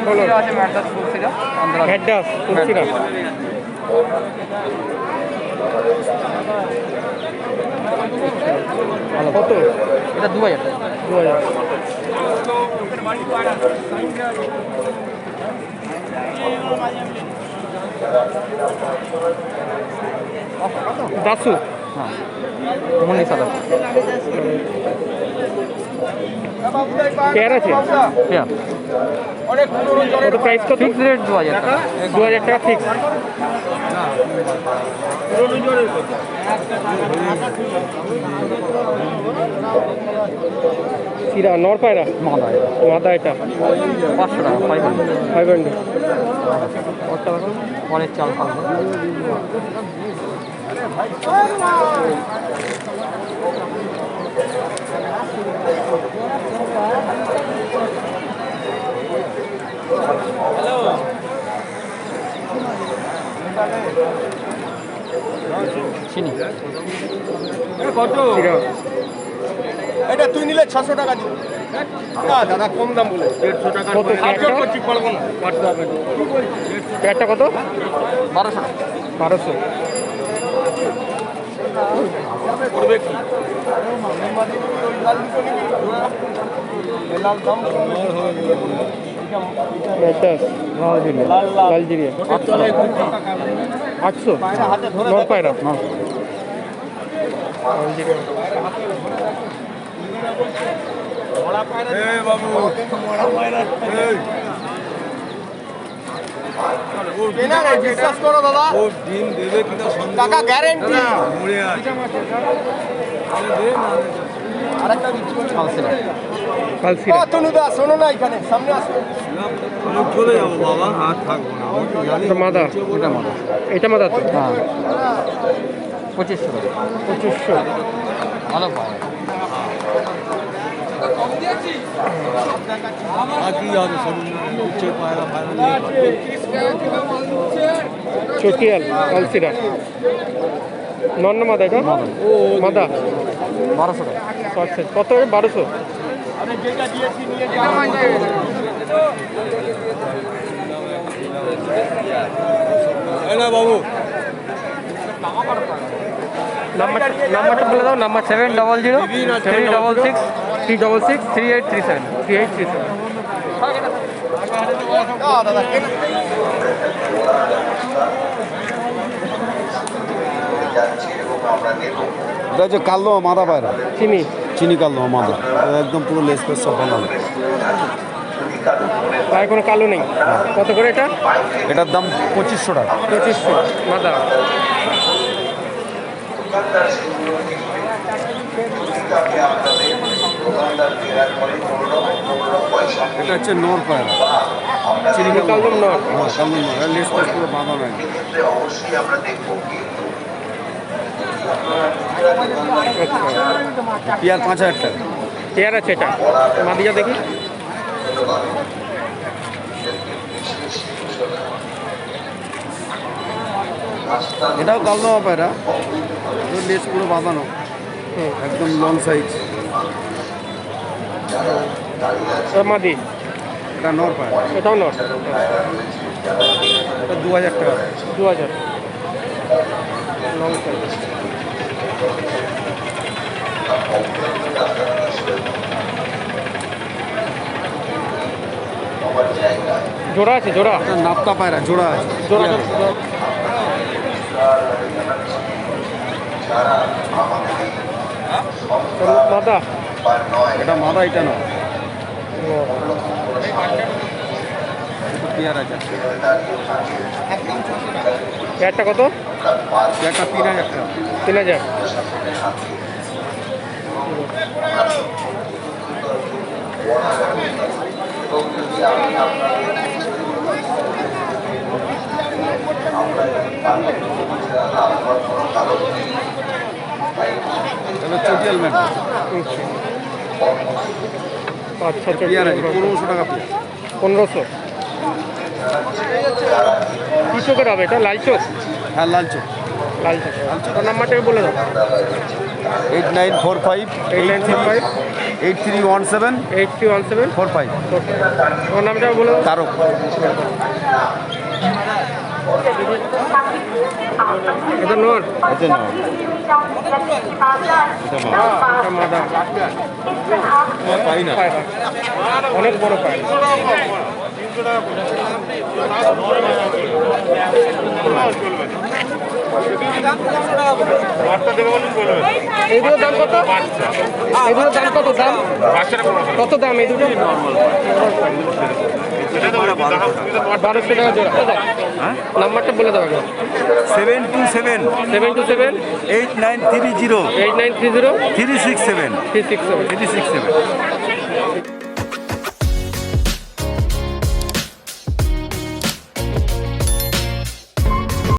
ফুলসিরা আছে, ম্যাডাস ফুলসিরা, ভ্যাডাস ফুলসিরা ভালো। কত? এটা 2000 টাকা। 2000। দাসু হ্যাঁ, 19,000 পেয়ার আছে। পেয়ার। কত প্রাইস? কত? ফিক্সড রেট 2000 টাকা। 2000 টাকা ফিক্স। সিরা নর পায়রা মাদা মাদা এটা 500 টাকা, 500। 500। পরের চাল পাবো। চিনি সিরা এটা তুই নিলে 600 টাকা দিবি। না দাদা কম দাম বলে 150 টাকা। কত পেয়ারটা? করছি পারবো না। পেয়ারটা কত? 1200 টাকা। 1200। করবে কি? লাল দাম ভ্যাডাস লালজিরিয়া 800। নর পায়রা লালজিরিয়া। বাবু বিশ্বাস করো দাদা, ও ডিম দেবে কিনা সন্দেহ। টাকা গ্যারেন্টি। মরে আছে। আরেকটা দিচ্ছি। ফালসিরা কালসিরা তনুদা শোনো না, এখানে সামনে আসো। আমি চলে যাবো বাবা, আর থাকবো না। আমি তো জানি এটা মাদা। এটা মাদা। এটা মাদা তো হ্যাঁ, 2500 টাকা। 2500। ভালো পায়। আর কি হবে সব উচ্চে পায়রা ফায়রা নিয়ে পাবে। চটিয়াল কালসিরা নর না মাদা? এটা মাদা 1200 টাকা। আচ্ছা কত? 1200। এই না বাবু, নাম্বারটা বলে দাও। নাম্বার 700 366 366 3837। 3837। দাদা এটা হচ্ছে কালো মাদা পায়রা, চিনি চিনি কালো মাদা, একদম পুরো লেস পেস সব বানানো। তাই কোনো কালো নেই। কত করে এটা? এটার দাম 2500 টাকা। 2500 মাদা। এটা হচ্ছে নর পায়রা, চিনি কালদম কালো নর। হ্যাঁ, কালো নর, লেস পেস পুরো বাঁধানো একদম। আচ্ছা পেয়ার 5000 টাকা। পেয়ার আছে এটা। মাদিয়া দেখি। এটাও কালো পায়রা, লেস পুরো বাঁধানো একদম লং সাইজ। মাদি এটা নর পায়রা, এটাও নর। এটা 2000 টাকা। 2000 লং সাইজ। জোড়া আছে জোড়া? এটা নাপ্তা পায়রা জোড়া আছে। জোড়া মাদা। এটা মাদা, এটা না পেয়ার আছে। পেয়ারটা কত? পেয়ারটা 3000 টাকা। 3000। এটা চটিয়াল ম্যাট, আচ্ছা পেয়ার আছে 1500 টাকা পেয়ার। 1500। কী চোখের হবে এটা? লাল চোখ? হ্যাঁ লাল চোখ। লাল চোখ। তোর নাম্বারটাকে বলে দাও। 8945 8945 8317 8317 45 তোমার নামটা বলে দাও। তারক। এটা নর এটা না এটা মাদা পাই না। পায় না। অনেক বড় পায় এইগুলোর দাম কত? এগুলোর দাম কত? দাম কত দাম এই দুটো? 1200 টাকা জোড়া। নাম্বারটা বলে দাও একবার। 727 727 8930 8930 367 367 367